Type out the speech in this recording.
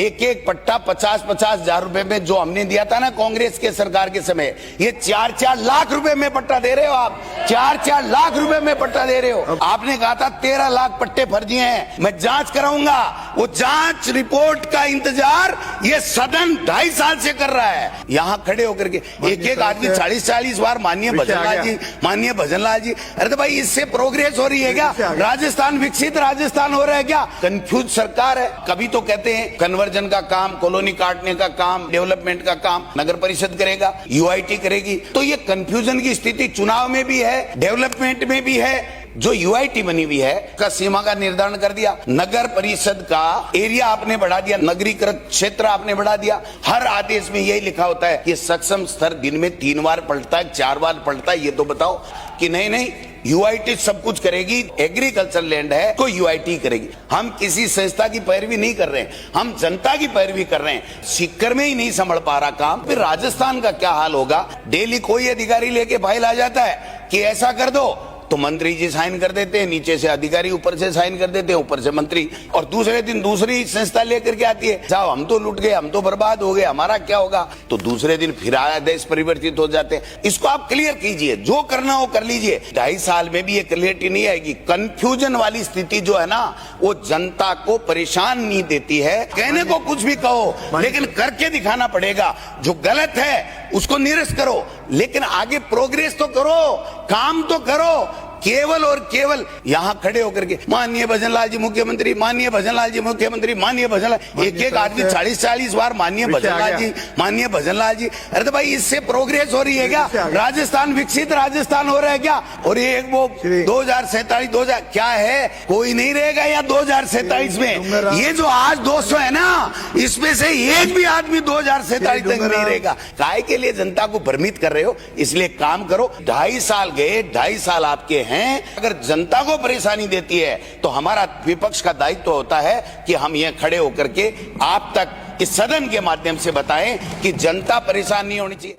एक एक पट्टा 50-50 हजार रुपए में जो हमने दिया था ना कांग्रेस के सरकार के समय, ये 4-4 लाख रुपए में पट्टा दे रहे हो आप। 4-4 लाख रुपए में पट्टा दे रहे हो। आपने कहा था 13 लाख पट्टे फर्जी हैं, मैं जांच कराऊंगा। वो जांच रिपोर्ट का इंतजार ये सदन 2.5 साल से कर रहा है। यहाँ खड़े होकर के एक एक आदमी 40-40 बार माननीय भजनलाल जी, माननीय भजनलाल जी। अरे तो भाई इससे प्रोग्रेस हो रही है क्या? राजस्थान विकसित राजस्थान हो रहा है क्या? कंफ्यूज सरकार है। कभी तो कहते हैं कन्वर्जन का काम, कॉलोनी काटने का काम, डेवलपमेंट का काम नगर परिषद करेगा, यूआईटी करेगी। तो ये कंफ्यूजन की स्थिति चुनाव में भी है, डेवलपमेंट में भी है। जो यूआईटी बनी हुई है का सीमा का निर्धारण कर दिया, नगर परिषद का एरिया आपने बढ़ा दिया, नगरीकृत क्षेत्र आपने बढ़ा दिया। हर आदेश में यही लिखा होता है कि सक्षम स्तर दिन में 3 बार पलटता है, 4 बार पलटता है। ये तो बताओ कि नहीं यूआईटी सब कुछ करेगी। एग्रीकल्चर लैंड है तो यूआईटी करेगी। हम किसी संस्था की पैरवी नहीं कर रहे हैं, हम जनता की पैरवी कर रहे हैं। सीकर में ही नहीं संभल पा रहा काम, फिर राजस्थान का क्या हाल होगा? डेली कोई अधिकारी लेके फाइल आ जाता है कि ऐसा कर दो, तो मंत्री जी साइन कर देते हैं, नीचे से अधिकारी ऊपर से साइन कर देते हैं, ऊपर से मंत्री, और दूसरे दिन दूसरी संस्था लेकर के आती है, साहब हम तो लूट गए, हम तो बर्बाद हो गए, हमारा क्या होगा? तो दूसरे दिन फिर आदेश परिवर्तित हो जाते हैं। इसको आप क्लियर कीजिए, जो करना हो कर लीजिए। 2.5 साल में भी ये क्लियरिटी नहीं आएगी। कंफ्यूजन वाली स्थिति जो है ना, वो जनता को परेशान नहीं देती है। कहने को कुछ भी कहो, लेकिन करके दिखाना पड़ेगा। जो गलत है उसको निरस्त करो, लेकिन आगे प्रोग्रेस तो करो, काम तो करो। केवल और केवल यहाँ खड़े होकर के माननीय भजनलाल जी मुख्यमंत्री, माननीय भजनलाल जी मुख्यमंत्री, माननीय भजनलाल, एक एक आदमी 40-40 बार माननीय भजनलाल जी, माननीय भजनलाल जी। अरे तो भाई इससे प्रोग्रेस हो रही है क्या? राजस्थान विकसित राजस्थान हो रहा है क्या? और ये वो 2047 क्या है? कोई नहीं रहेगा यहाँ 2047 में। ये जो आज 200 है ना, इसमें से एक भी आदमी 2047 तक नहीं रहेगा। काय के लिए जनता को भ्रमित कर रहे हो? इसलिए काम करो। 2.5 साल गए, 2.5 साल आपके हैं। अगर जनता को परेशानी देती है तो हमारा विपक्ष का दायित्व होता है कि हम ये खड़े होकर के आप तक इस सदन के माध्यम से बताएं कि जनता परेशान नहीं होनी चाहिए।